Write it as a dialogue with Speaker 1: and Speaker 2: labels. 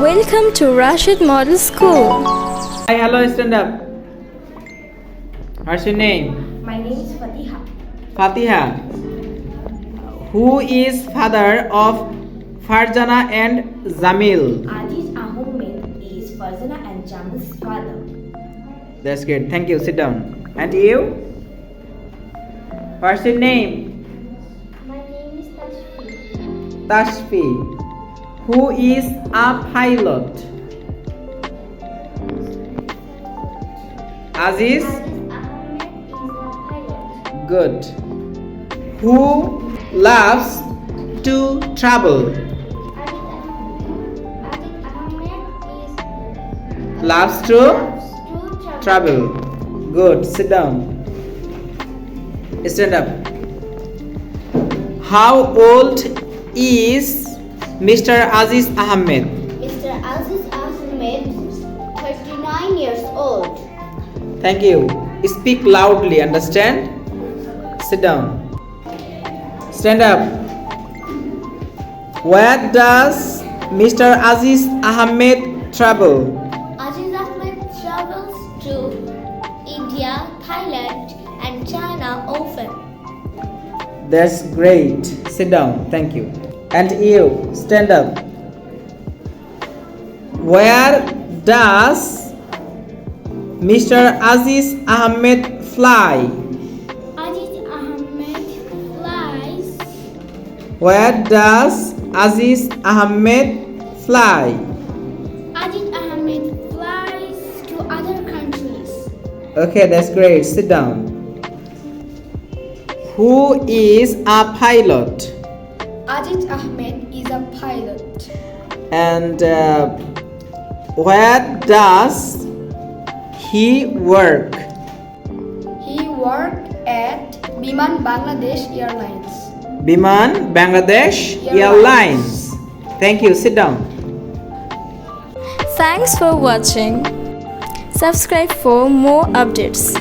Speaker 1: Welcome to Rashid Model School.
Speaker 2: Hi, hello, stand up. What's your name?
Speaker 3: My name is Fatiha.
Speaker 2: Fatiha. Who is father of Farjana and Jamil?
Speaker 3: Aziz Ahmed is Farzana and Jamil's father.
Speaker 2: That's great. Thank you. Sit down. And you? What's your name?
Speaker 3: My name is Tashfi.
Speaker 2: Tashfi. Who is a pilot? Aziz?
Speaker 3: Ahmed is a pilot.
Speaker 2: Good. Who loves to travel?
Speaker 3: Aziz Ahmed
Speaker 2: Loves to travel. Good. Sit down. Stand up. How old is Mr. Aziz Ahmed?
Speaker 3: Mr. Aziz Ahmed, 39 years old.
Speaker 2: Thank you. Speak loudly. Understand? Sit down. Stand up. Where does Mr. Aziz Ahmed travel?
Speaker 3: Aziz Ahmed travels to India, Thailand, and China often.
Speaker 2: That's great. Sit down. Thank you. And you, stand up. Where does Mr. Aziz Ahmed fly?
Speaker 3: Aziz Ahmed flies.
Speaker 2: Where does Aziz Ahmed fly?
Speaker 3: Aziz Ahmed flies to other countries.
Speaker 2: Okay, that's great. Sit down. Who is a pilot?
Speaker 3: Aziz Ahmed is a pilot.
Speaker 2: And where does he work?
Speaker 3: He worked at Biman Bangladesh Airlines.
Speaker 2: Biman Bangladesh Airlines. Thank you. Sit down.
Speaker 1: Thanks for watching. Subscribe for more updates.